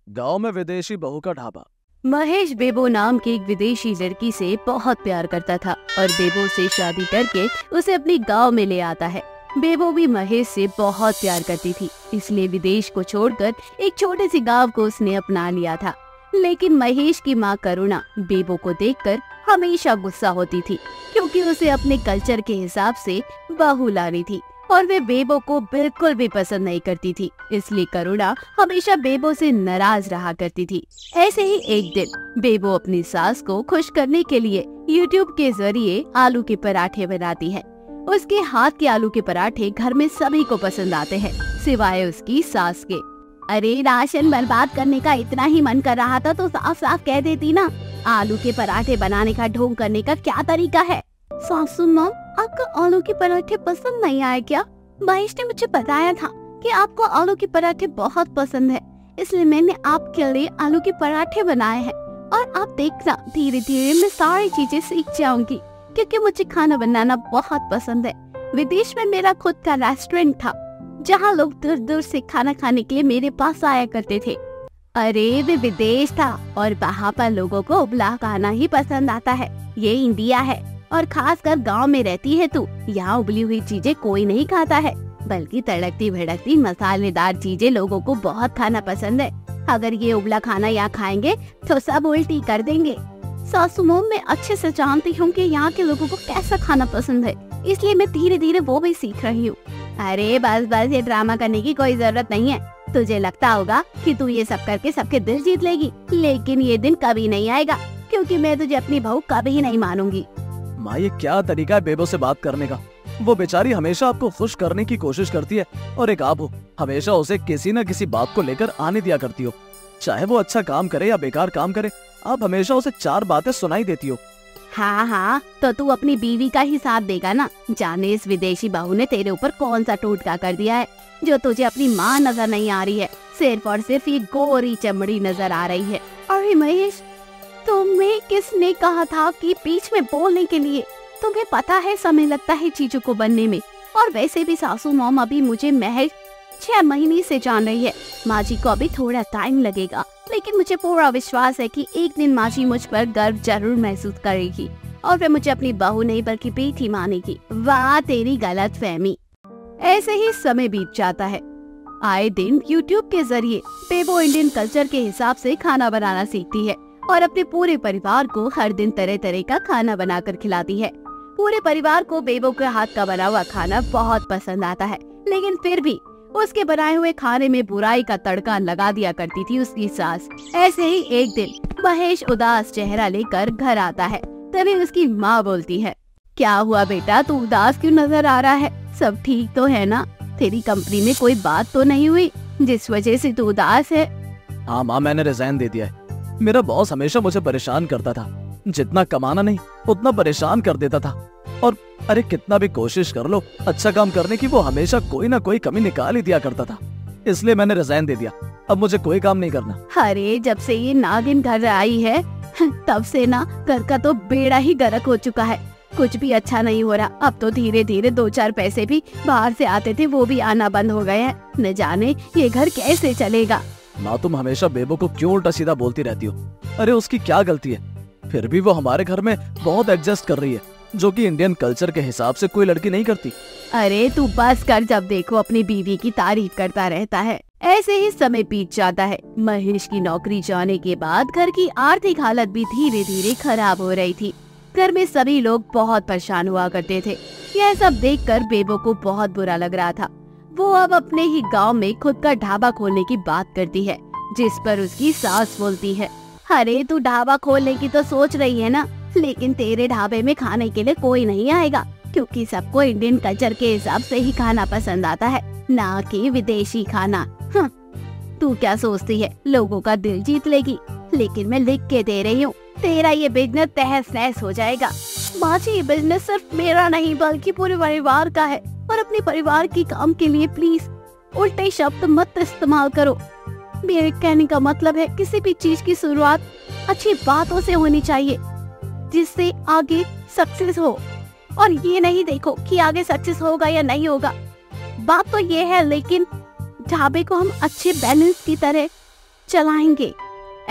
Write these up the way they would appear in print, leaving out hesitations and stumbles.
गांव में विदेशी बहू का ढाबा। महेश बेबो नाम की एक विदेशी लड़की से बहुत प्यार करता था और बेबो से शादी करके उसे अपने गांव में ले आता है। बेबो भी महेश से बहुत प्यार करती थी, इसलिए विदेश को छोड़कर एक छोटे से गांव को उसने अपना लिया था। लेकिन महेश की माँ करुणा बेबो को देखकर हमेशा गुस्सा होती थी, क्योंकि उसे अपने कल्चर के हिसाब से बहू लानी थी और वे बेबो को बिल्कुल भी पसंद नहीं करती थी। इसलिए करुणा हमेशा बेबो से नाराज रहा करती थी। ऐसे ही एक दिन बेबो अपनी सास को खुश करने के लिए YouTube के जरिए आलू के पराठे बनाती है। उसके हाथ के आलू के पराठे घर में सभी को पसंद आते हैं, सिवाय उसकी सास के। अरे, राशन बर्बाद करने का इतना ही मन कर रहा था तो साफ साफ कह देती ना। आलू के पराठे बनाने का ढोंग करने का क्या तरीका है? सासू माँ, आपको आलू के पराठे पसंद नहीं आए क्या? महेश ने मुझे बताया था कि आपको आलू के पराठे बहुत पसंद है, इसलिए मैंने आपके लिए आलू के पराठे बनाए हैं। और आप देखना, धीरे धीरे मैं सारी चीजें सीख जाऊंगी, क्योंकि मुझे खाना बनाना बहुत पसंद है। विदेश में मेरा खुद का रेस्टोरेंट था, जहाँ लोग दूर दूर से खाना खाने के लिए मेरे पास आया करते थे। अरे, वे विदेश था और वहाँ पर लोगों को उबला खाना ही पसंद आता है। ये इंडिया है और खासकर गांव में रहती है तू। यहाँ उबली हुई चीजें कोई नहीं खाता है, बल्कि तड़कती भड़कती मसालेदार चीजें लोगों को बहुत खाना पसंद है। अगर ये उबला खाना यहाँ खाएंगे तो सब उल्टी कर देंगे। सासू माँ, मैं अच्छे से जानती हूँ कि यहाँ के लोगों को कैसा खाना पसंद है, इसलिए मैं धीरे धीरे वो भी सीख रही हूँ। अरे बस बस, ये ड्रामा करने की कोई जरूरत नहीं है। तुझे लगता होगा कि तू ये सब करके सबके दिल जीत लेगी, लेकिन ये दिन कभी नहीं आएगा, क्योंकि मैं तुझे अपनी बहू कभी नहीं मानूंगी। माँ, ये क्या तरीका है बेबो से बात करने का? वो बेचारी हमेशा आपको खुश करने की कोशिश करती है और एक आप हो, हमेशा उसे किसी न किसी बात को लेकर आने दिया करती हो। चाहे वो अच्छा काम करे या बेकार काम करे, आप हमेशा उसे चार बातें सुनाई देती हो। हाँ हाँ, तो तू अपनी बीवी का ही साथ देगा ना। जाने इस विदेशी बहू ने तेरे ऊपर कौन सा टोटका कर दिया है, जो तुझे अपनी माँ नजर नहीं आ रही है, सिर्फ और सिर्फ ये गोरी चमड़ी नजर आ रही है। अरे महेश, तुम्हें किसने कहा था कि बीच में बोलने के लिए? तुम्हें पता है समय लगता है चीजों को बनने में, और वैसे भी सासू मॉम अभी मुझे महज 6 महीने से जान रही है। माँ जी को अभी थोड़ा टाइम लगेगा, लेकिन मुझे पूरा विश्वास है कि एक दिन माँ जी मुझ पर गर्व जरूर महसूस करेगी और वे मुझे अपनी बहू नहीं बल्कि बेटी मानेगी। वाह, तेरी गलतफहमी। ऐसे ही समय बीत जाता है। आए दिन YouTube के जरिए बेबो इंडियन कल्चर के हिसाब से खाना बनाना सीखती है और अपने पूरे परिवार को हर दिन तरह तरह का खाना बनाकर खिलाती है। पूरे परिवार को बेबो के हाथ का बना हुआ खाना बहुत पसंद आता है, लेकिन फिर भी उसके बनाए हुए खाने में बुराई का तड़का लगा दिया करती थी उसकी सास। ऐसे ही एक दिन महेश उदास चेहरा लेकर घर आता है, तभी उसकी माँ बोलती है, क्या हुआ बेटा, तू उदास क्यों नजर आ रहा है? सब ठीक तो है ना? तेरी कंपनी में कोई बात तो नहीं हुई जिस वजह से तू उदास है? हाँ माँ, मैंने रिजाइन दे दिया है। मेरा बॉस हमेशा मुझे परेशान करता था, जितना कमाना नहीं उतना परेशान कर देता था। और अरे, कितना भी कोशिश कर लो अच्छा काम करने की, वो हमेशा कोई ना कोई कमी निकाल ही दिया करता था। इसलिए मैंने रिजाइन दे दिया, अब मुझे कोई काम नहीं करना। अरे, जब से ये नागिन घर आई है तब से ना घर का तो बेड़ा ही गर्क हो चुका है। कुछ भी अच्छा नहीं हो रहा। अब तो धीरे धीरे 2-4 पैसे भी बाहर से आते थे, वो भी आना बंद हो गए हैं। न जाने ये घर कैसे चलेगा। माँ, तुम हमेशा बेबो को क्यों उल्टा सीधा बोलती रहती हो? अरे, उसकी क्या गलती है? फिर भी वो हमारे घर में बहुत एडजस्ट कर रही है, जो कि इंडियन कल्चर के हिसाब से कोई लड़की नहीं करती। अरे तू बस कर, जब देखो अपनी बीवी की तारीफ करता रहता है। ऐसे ही समय बीत जाता है। महेश की नौकरी जाने के बाद घर की आर्थिक हालत भी धीरे धीरे खराब हो रही थी। घर में सभी लोग बहुत परेशान हुआ करते थे। यह सब देखकर बेबो को बहुत बुरा लग रहा था। वो अब अपने ही गांव में खुद का ढाबा खोलने की बात करती है, जिस पर उसकी सास बोलती है, अरे तू ढाबा खोलने की तो सोच रही है ना, लेकिन तेरे ढाबे में खाने के लिए कोई नहीं आएगा, क्योंकि सबको इंडियन कल्चर के हिसाब से ही खाना पसंद आता है, ना कि विदेशी खाना। तू क्या सोचती है लोगों का दिल जीत लेगी? लेकिन मैं लिख के दे रही हूँ, तेरा ये बिजनेस तहस नहस हो जाएगा। माँ जी, ये बिजनेस सिर्फ मेरा नहीं बल्कि पूरे परिवार का है, और अपने परिवार के काम के लिए प्लीज उल्टे शब्द मत इस्तेमाल करो। मेरे कहने का मतलब है, किसी भी चीज की शुरुआत अच्छी बातों से होनी चाहिए, जिससे आगे सक्सेस हो, और ये नहीं देखो कि आगे सक्सेस होगा या नहीं होगा। बात तो ये है, लेकिन ढाबे को हम अच्छे बैलेंस की तरह चलाएंगे।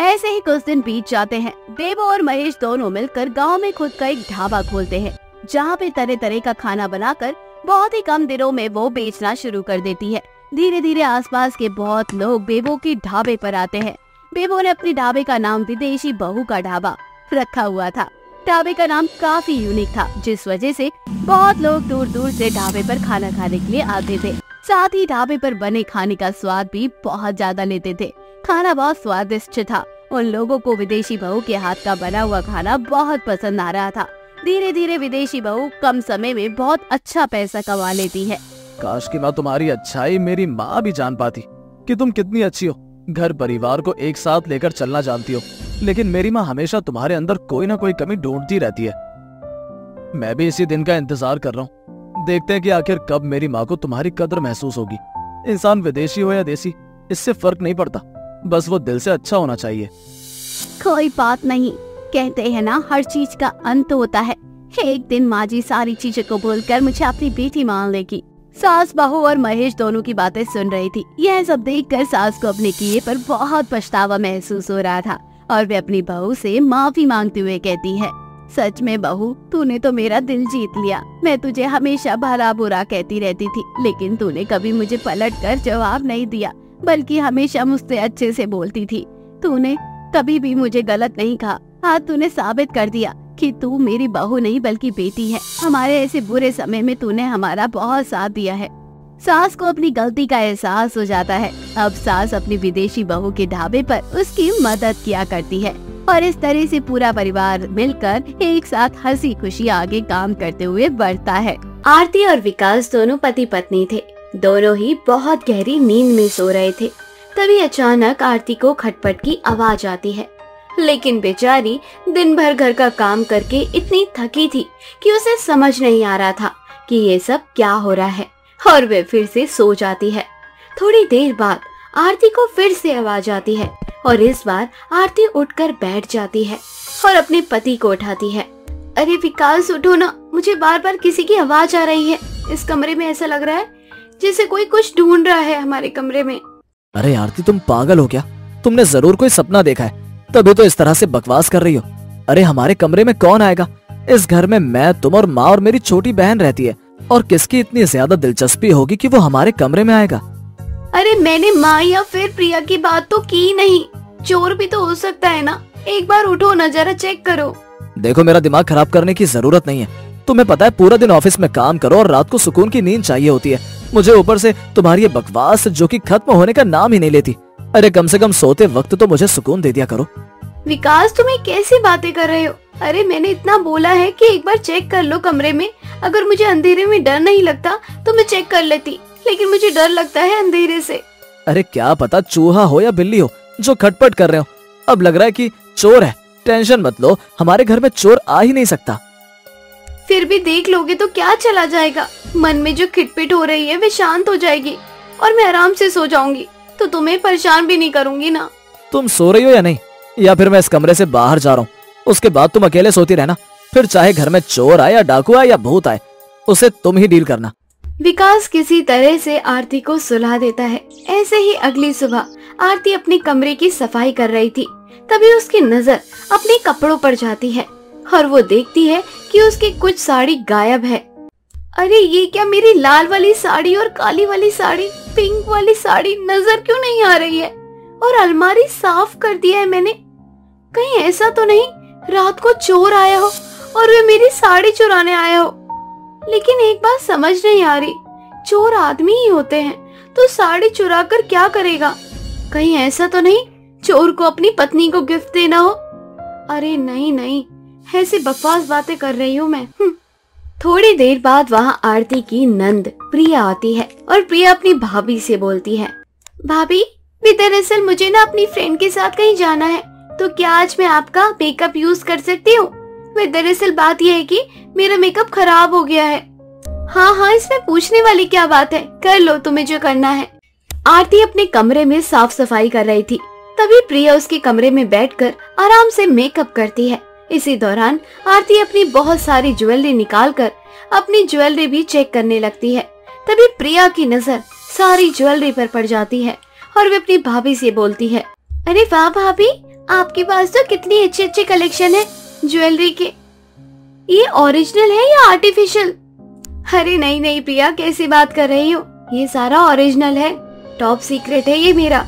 ऐसे ही कुछ दिन बीत जाते हैं। बेबो और महेश दोनों मिलकर गांव में खुद का एक ढाबा खोलते हैं, जहां पे तरह तरह का खाना बनाकर बहुत ही कम दिनों में वो बेचना शुरू कर देती है। धीरे धीरे आसपास के बहुत लोग बेबो के ढाबे पर आते हैं। बेबो ने अपने ढाबे का नाम विदेशी बहू का ढाबा रखा हुआ था। ढाबे का नाम काफी यूनिक था, जिस वजह से बहुत लोग दूर दूर से ढाबे पर खाना खाने के लिए आते थे। साथ ही ढाबे पर बने खाने का स्वाद भी बहुत ज्यादा लेते थे। खाना बहुत स्वादिष्ट था। उन लोगों को विदेशी बहू के हाथ का बना हुआ खाना बहुत पसंद आ रहा था। धीरे धीरे विदेशी बहू कम समय में बहुत अच्छा पैसा कमा लेती है। काश कि मैं तुम्हारी अच्छाई मेरी माँ भी जान पाती कि तुम कितनी अच्छी हो, घर परिवार को एक साथ लेकर चलना जानती हो। लेकिन मेरी माँ हमेशा तुम्हारे अंदर कोई ना कोई कमी ढूंढती रहती है। मैं भी इसी दिन का इंतजार कर रहा हूँ। देखते हैं कि आखिर कब मेरी माँ को तुम्हारी कदर महसूस होगी। इंसान विदेशी हो या देसी, इससे फर्क नहीं पड़ता, बस वो दिल से अच्छा होना चाहिए। कोई बात नहीं, कहते हैं ना हर चीज का अंत होता है। एक दिन माँ जी सारी चीजों को भूलकर मुझे अपनी बेटी मान लेगी। सास बहू और महेश दोनों की बातें सुन रही थी। यह सब देखकर सास को अपने किए पर बहुत पछतावा महसूस हो रहा था और वे अपनी बहू से माफी मांगते हुए कहती है, सच में बहू, तूने तो मेरा दिल जीत लिया। मैं तुझे हमेशा भला बुरा कहती रहती थी, लेकिन तूने कभी मुझे पलट कर जवाब नहीं दिया, बल्कि हमेशा मुझसे अच्छे से बोलती थी। तूने कभी भी मुझे गलत नहीं कहा। आज तूने साबित कर दिया कि तू मेरी बहू नहीं बल्कि बेटी है। हमारे ऐसे बुरे समय में तूने हमारा बहुत साथ दिया है। सास को अपनी गलती का एहसास हो जाता है। अब सास अपनी विदेशी बहू के ढाबे पर उसकी मदद किया करती है और इस तरह से पूरा परिवार मिलकर एक साथ हंसी खुशी आगे काम करते हुए बढ़ता है। आरती और विकास दोनों पति पत्नी थे। दोनों ही बहुत गहरी नींद में सो रहे थे। तभी अचानक आरती को खटपट की आवाज आती है, लेकिन बेचारी दिन भर घर का काम करके इतनी थकी थी कि उसे समझ नहीं आ रहा था कि ये सब क्या हो रहा है, और वे फिर से सो जाती है। थोड़ी देर बाद आरती को फिर से आवाज आती है और इस बार आरती उठकर बैठ जाती है और अपने पति को उठाती है। अरे विकास, उठो ना, मुझे बार बार किसी की आवाज आ रही है। इस कमरे में ऐसा लग रहा है जैसे कोई कुछ ढूंढ रहा है हमारे कमरे में। अरे आरती, तुम पागल हो क्या? तुमने जरूर कोई सपना देखा है, तभी तो इस तरह से बकवास कर रही हो। अरे हमारे कमरे में कौन आएगा? इस घर में मैं, तुम और माँ और मेरी छोटी बहन रहती है, और किसकी इतनी ज्यादा दिलचस्पी होगी कि वो हमारे कमरे में आएगा? अरे मैंने माँ या फिर प्रिया की बात तो की नहीं। चोर भी तो हो सकता है ना। एक बार उठो ना, जरा चेक करो। देखो, मेरा दिमाग खराब करने की जरूरत नहीं है। तुम्हें पता है पूरा दिन ऑफिस में काम करो और रात को सुकून की नींद चाहिए होती है। मुझे ऊपर से तुम्हारी ये बकवास जो कि खत्म होने का नाम ही नहीं लेती। अरे कम से कम सोते वक्त तो मुझे सुकून दे दिया करो। विकास, तुम कैसी बातें कर रहे हो? अरे मैंने इतना बोला है कि एक बार चेक कर लो कमरे में। अगर मुझे अंधेरे में डर नहीं लगता तो मैं चेक कर लेती, लेकिन मुझे डर लगता है अंधेरे से। अरे क्या पता चूहा हो या बिल्ली हो जो खटपट कर रहे हो। अब लग रहा है कि चोर है। टेंशन मत लो, हमारे घर में चोर आ ही नहीं सकता। फिर भी देख लोगे तो क्या चला जाएगा? मन में जो खिटपिट हो रही है वे शांत हो जाएगी और मैं आराम से सो जाऊंगी, तो तुम्हें परेशान भी नहीं करूंगी ना। तुम सो रही हो या नहीं, या फिर मैं इस कमरे से बाहर जा रहा हूँ, उसके बाद तुम अकेले सोती रहना। फिर चाहे घर में चोर आए या डाकू आए या भूत आए, उसे तुम ही डील करना। विकास किसी तरह से आरती को सुला देता है। ऐसे ही अगली सुबह आरती अपने कमरे की सफाई कर रही थी। तभी उसकी नजर अपने कपड़ों पर जाती है और वो देखती है कि उसकी कुछ साड़ी गायब है। अरे ये क्या, मेरी लाल वाली साड़ी और काली वाली साड़ी, पिंक वाली साड़ी नजर क्यों नहीं आ रही है? और अलमारी साफ कर दिया है मैंने। कहीं ऐसा तो नहीं रात को चोर आया हो और वे मेरी साड़ी चुराने आया हो? लेकिन एक बात समझ नहीं आ रही, चोर आदमी ही होते हैं तो साड़ी चुरा कर क्या करेगा? कहीं ऐसा तो नहीं चोर को अपनी पत्नी को गिफ्ट देना हो? अरे नहीं नहीं, ऐसी बकवास बातें कर रही हूँ मैं। थोड़ी देर बाद वहाँ आरती की नंद प्रिया आती है और प्रिया अपनी भाभी से बोलती है, भाभी दरअसल मुझे ना अपनी फ्रेंड के साथ कहीं जाना है, तो क्या आज मैं आपका मेकअप यूज कर सकती हूँ? दरअसल बात यह है कि मेरा मेकअप खराब हो गया है। हाँ हाँ, इसमें पूछने वाली क्या बात है, कर लो तुम्हें जो करना है। आरती अपने कमरे में साफ सफाई कर रही थी। तभी प्रिया उसके कमरे में बैठकर आराम से मेकअप करती है। इसी दौरान आरती अपनी बहुत सारी ज्वेलरी निकालकर अपनी ज्वेलरी भी चेक करने लगती है। तभी प्रिया की नजर सारी ज्वेलरी पर पड़ जाती है और वे अपनी भाभी से बोलती है, अरे वाह भाभी, आपके पास तो कितनी अच्छी अच्छी कलेक्शन है ज्वेलरी के। ये ओरिजिनल है या आर्टिफिशियल? अरे नहीं नहीं प्रिया, कैसी बात कर रही हो, ये सारा ओरिजिनल है, टॉप सीक्रेट है ये मेरा।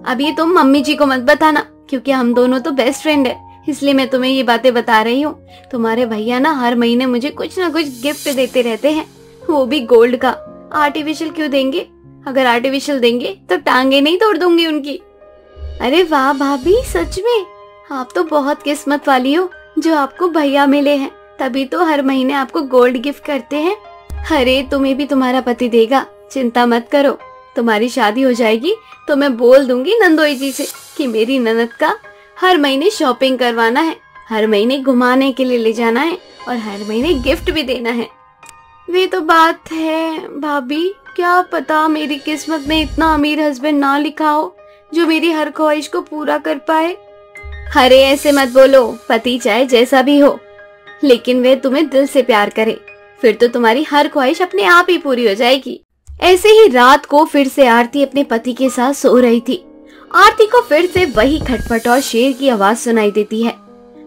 अब ये तुम मम्मी जी को मत बताना, क्योंकि हम दोनों तो बेस्ट फ्रेंड है, इसलिए मैं तुम्हें ये बातें बता रही हूँ। तुम्हारे भैया ना हर महीने मुझे कुछ ना कुछ गिफ्ट देते रहते हैं, वो भी गोल्ड का। आर्टिफिशियल क्यों देंगे? अगर आर्टिफिशियल देंगे तो टांगे नहीं तोड़ दूंगी उनकी। अरे वाह भाभी, सच में आप तो बहुत किस्मत वाली हो जो आपको भैया मिले हैं, तभी तो हर महीने आपको गोल्ड गिफ्ट करते हैं। अरे तुम्हें भी तुम्हारा पति देगा, चिंता मत करो। तुम्हारी शादी हो जाएगी तो मैं बोल दूंगी नंदोई जी से कि मेरी ननद का हर महीने शॉपिंग करवाना है, हर महीने घुमाने के लिए ले जाना है और हर महीने गिफ्ट भी देना है। वे तो बात है भाभी, क्या पता मेरी किस्मत में इतना अमीर हस्बैंड ना लिखा हो जो मेरी हर ख्वाहिश को पूरा कर पाए। अरे ऐसे मत बोलो, पति चाहे जैसा भी हो, लेकिन वे तुम्हें दिल से प्यार करे, फिर तो तुम्हारी हर ख्वाहिश अपने आप ही पूरी हो जाएगी। ऐसे ही रात को फिर से आरती अपने पति के साथ सो रही थी। आरती को फिर से वही खटपट और शेर की आवाज सुनाई देती है।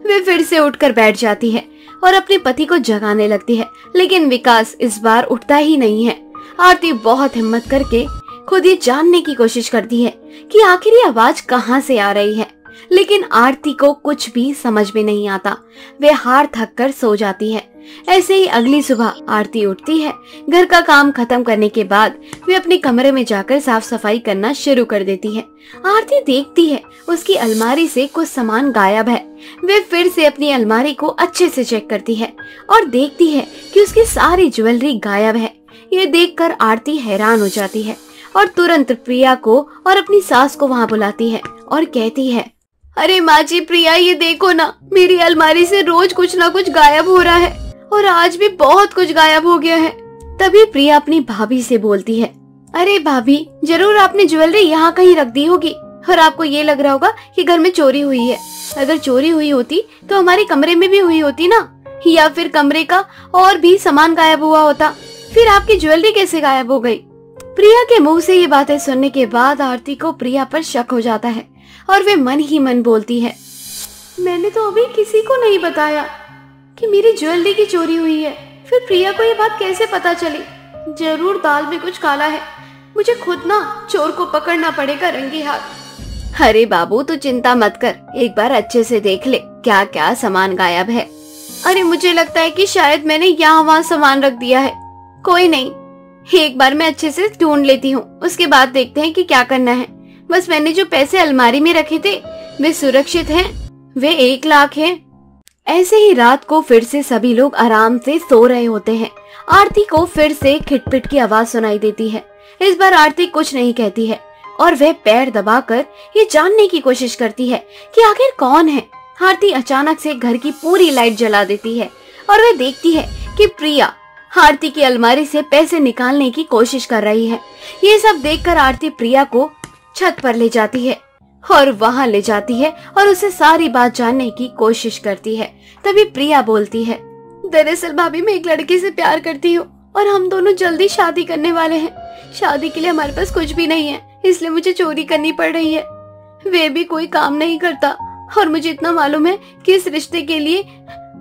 वे फिर से उठकर बैठ जाती है और अपने पति को जगाने लगती है, लेकिन विकास इस बार उठता ही नहीं है। आरती बहुत हिम्मत करके खुद ये जानने की कोशिश करती है कि आखिर ये आवाज कहाँ से आ रही है, लेकिन आरती को कुछ भी समझ में नहीं आता। वे हार थक कर सो जाती है। ऐसे ही अगली सुबह आरती उठती है। घर का काम खत्म करने के बाद वे अपने कमरे में जाकर साफ सफाई करना शुरू कर देती है। आरती देखती है उसकी अलमारी से कुछ सामान गायब है। वे फिर से अपनी अलमारी को अच्छे से चेक करती है और देखती है कि उसकी सारी ज्वेलरी गायब है। ये देखकर आरती हैरान हो जाती है और तुरंत प्रिया को और अपनी सास को वहाँ बुलाती है और कहती है, अरे माँ जी प्रिया, ये देखो ना, मेरी अलमारी से रोज कुछ ना कुछ गायब हो रहा है और आज भी बहुत कुछ गायब हो गया है। तभी प्रिया अपनी भाभी से बोलती है, अरे भाभी, जरूर आपने ज्वेलरी यहाँ कहीं रख दी होगी और आपको ये लग रहा होगा कि घर में चोरी हुई है। अगर चोरी हुई होती तो हमारे कमरे में भी हुई होती ना, या फिर कमरे का और भी सामान गायब हुआ होता, फिर आपकी ज्वेलरी कैसे गायब हो गई? प्रिया के मुंह से ये बातें सुनने के बाद आरती को प्रिया पर शक हो जाता है और वे मन ही मन बोलती है, मैंने तो अभी किसी को नहीं बताया कि मेरी ज्वेलरी की चोरी हुई है, फिर प्रिया को ये बात कैसे पता चली? जरूर दाल में कुछ काला है, मुझे खुद ना चोर को पकड़ना पड़ेगा रंगे हाथ। अरे बाबू, तू चिंता मत कर, एक बार अच्छे से देख ले क्या क्या सामान गायब है। अरे मुझे लगता है कि शायद मैंने यहाँ वहाँ सामान रख दिया है। कोई नहीं, एक बार मैं अच्छे से ढूंढ लेती हूँ, उसके बाद देखते हैं कि क्या करना है। बस मैंने जो पैसे अलमारी में रखे थे वे सुरक्षित हैं, वे 1 लाख हैं। ऐसे ही रात को फिर से सभी लोग आराम से सो रहे होते हैं। आरती को फिर से खिटपिट की आवाज सुनाई देती है। इस बार आरती कुछ नहीं कहती है और वह पैर दबाकर ये जानने की कोशिश करती है कि आखिर कौन है। आरती अचानक से घर की पूरी लाइट जला देती है और वह देखती है कि प्रिया आरती की अलमारी से पैसे निकालने की कोशिश कर रही है। ये सब देखकर आरती प्रिया को छत पर ले जाती है और वहाँ ले जाती है और उसे सारी बात जानने की कोशिश करती है। तभी प्रिया बोलती है, दरअसल भाभी, मैं एक लड़के से प्यार करती हूँ और हम दोनों जल्दी शादी करने वाले हैं। शादी के लिए हमारे पास कुछ भी नहीं है, इसलिए मुझे चोरी करनी पड़ रही है। वे भी कोई काम नहीं करता और मुझे इतना मालूम है कि इस रिश्ते के लिए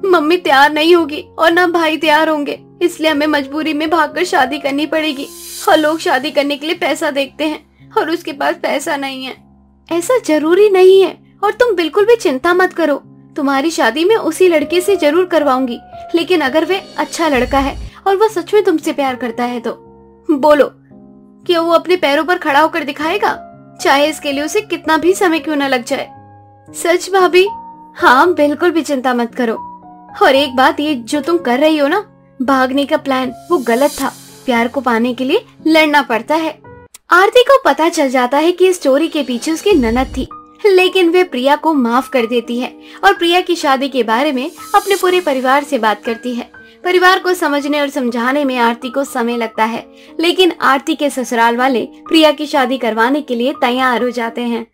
मम्मी तैयार नहीं होगी और ना भाई तैयार होंगे, इसलिए हमें मजबूरी में भागकर शादी करनी पड़ेगी। और लोग शादी करने के लिए पैसा देखते हैं और उसके पास पैसा नहीं है। ऐसा जरूरी नहीं है और तुम बिल्कुल भी चिंता मत करो, तुम्हारी शादी मैं उसी लड़के से जरूर करवाऊंगी, लेकिन अगर वे अच्छा लड़का है और वो सच में तुमसे प्यार करता है तो बोलो, क्या वो अपने पैरों पर खड़ा होकर दिखाएगा, चाहे इसके लिए उसे कितना भी समय क्यों न लग जाए। सच भाभी? हाँ, बिल्कुल भी चिंता मत करो। और एक बात, ये जो तुम कर रही हो ना, भागने का प्लान, वो गलत था। प्यार को पाने के लिए लड़ना पड़ता है। आरती को पता चल जाता है कि इस चोरी के पीछे उसकी ननद थी, लेकिन वे प्रिया को माफ कर देती है और प्रिया की शादी के बारे में अपने पूरे परिवार से बात करती है। परिवार को समझने और समझाने में आरती को समय लगता है, लेकिन आरती के ससुराल वाले प्रिया की शादी करवाने के लिए तैयार हो जाते हैं।